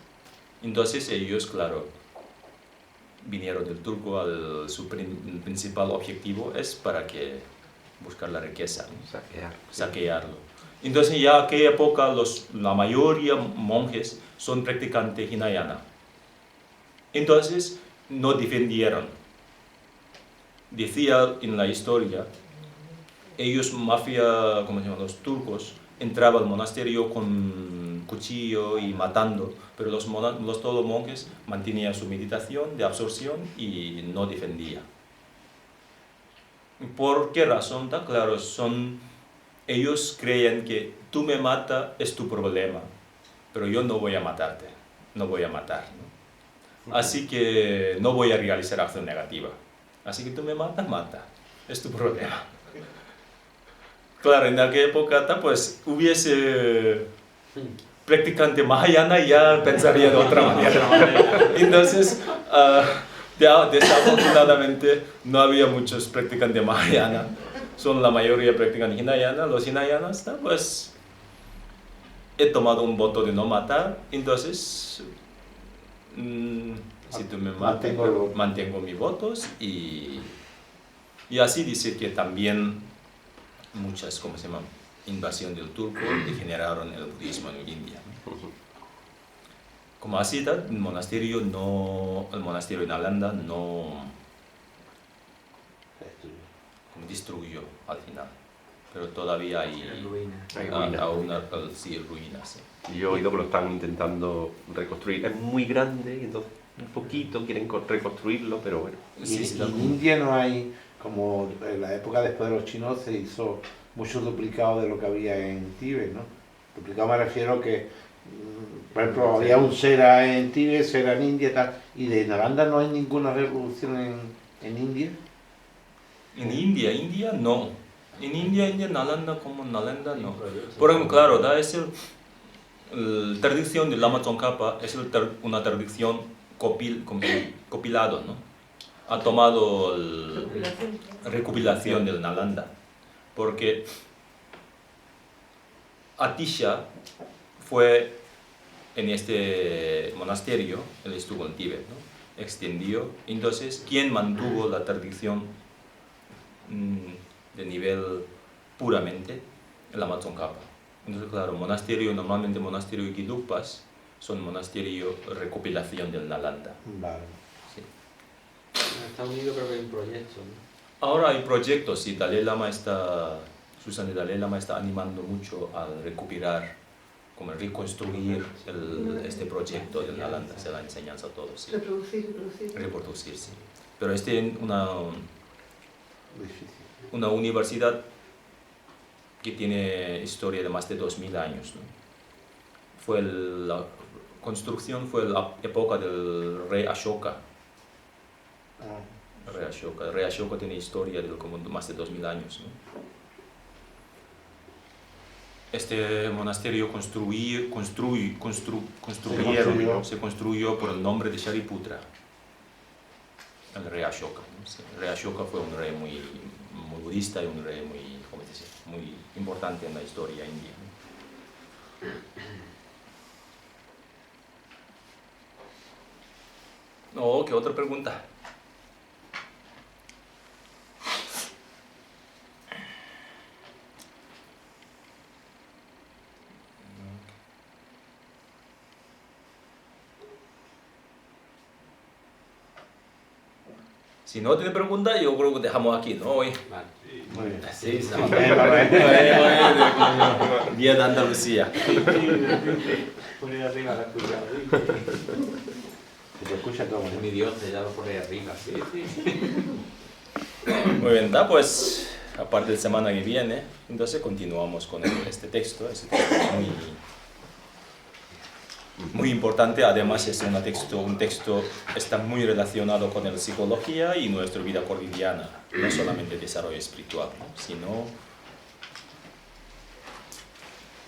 Entonces ellos, claro, vinieron del turco, su principal objetivo es para que buscar la riqueza, ¿no? Saquearlo. Entonces ya en aquella época la mayoría monjes son practicantes Hinayana. Entonces no defendieron. Decía en la historia, ellos mafia, ¿cómo se llama? Los turcos entraban al monasterio con cuchillo y matando, pero todos los monjes mantenían su meditación de absorción y no defendían. ¿Por qué razón? Está claro, ellos creen que tú me matas es tu problema, pero yo no voy a matarte, no voy a matar, ¿no? Así que no voy a realizar acción negativa. Así que tú me matas, mata, es tu problema. Claro, en aquella época pues hubiese practicante Mahayana ya pensaría de otra manera. Entonces, desafortunadamente no había muchos practicantes Mahayana. Son la mayoría practicantes Hinayana. Los Hinayanas, pues he tomado un voto de no matar. Entonces, si tú me matas, mantengo mis votos. Y así dice que también muchas, ¿cómo se llama?, invasión del turco degeneraron el budismo en India. Como así, el monasterio de Nalanda no destruyó al final, pero todavía hay ruinas. Y yo he oído que lo están intentando reconstruir. Es muy grande y entonces un poquito quieren reconstruirlo, pero bueno. En India no hay, como en la época después de los chinos se hizo muchos duplicados de lo que había en Tíbet, ¿no? Duplicado me refiero que, por ejemplo, había un Sera en Tíbet, Sera en India, tal, y de Nalanda no hay ninguna revolución en India. En India no. En India, Nalanda como Nalanda no. Por ejemplo, claro, la tradición de Lama Tsongkhapa es una tradición compilado, ¿no? Ha tomado la recopilación del Nalanda, porque Atisha fue en este monasterio, él estuvo en Tíbet, ¿no? Extendió. Entonces, ¿quién mantuvo la tradición de nivel puramente? Lama Tsongkhapa. Entonces, claro, normalmente monasterio y Gelugpas son monasterio recopilación del Nalanda. Vale. Sí. En Estados Unidos creo que hay un proyecto, ¿no? Ahora hay proyectos, sí, Susan de Dalai Lama está animando mucho a recuperar, como reconstruir este proyecto del Nalanda, se la enseñanza a todos. Sí. Reproducir, sí. Pero una universidad que tiene historia de más de 2000 años, ¿no? La construcción fue la época del rey Ashoka. El rey Ashoka tiene historia de como más de 2000 años, ¿no? Este monasterio se construyó por el nombre de Shariputra, el rey Ashoka, ¿no? Sí, el rey Ashoka fue un rey muy budista y un rey muy importante en la historia india, ¿no? ¿Qué otra pregunta? Si no tiene pregunta, yo creo que dejamos aquí, ¿no? Hoy. Vale. Muy bien. Sí, estamos. Día de Andalucía. Poner arriba la cuchara. Se escucha todo. Es mi Dios, ya lo pone arriba. Sí, sí. Muy bien, pues a partir de la semana que viene, entonces continuamos con este texto. Este texto es muy importante, además es un texto está muy relacionado con la psicología y nuestra vida cotidiana, no solamente desarrollo espiritual, ¿no? Sino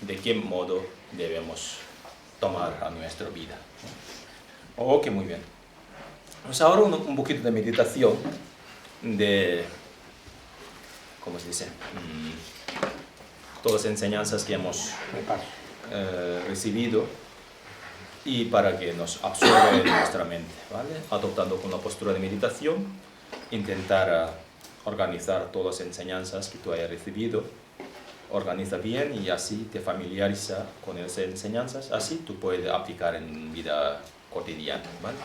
de qué modo debemos tomar a nuestra vida, ¿no? Ok, muy bien. Pues ahora un poquito de meditación de, ¿cómo se dice? Todas las enseñanzas que hemos recibido y para que nos absorba en nuestra mente, ¿vale? Adoptando con la postura de meditación, intentar organizar todas las enseñanzas que tú hayas recibido, organiza bien y así te familiariza con esas enseñanzas, así tú puedes aplicar en vida cotidiana, ¿vale?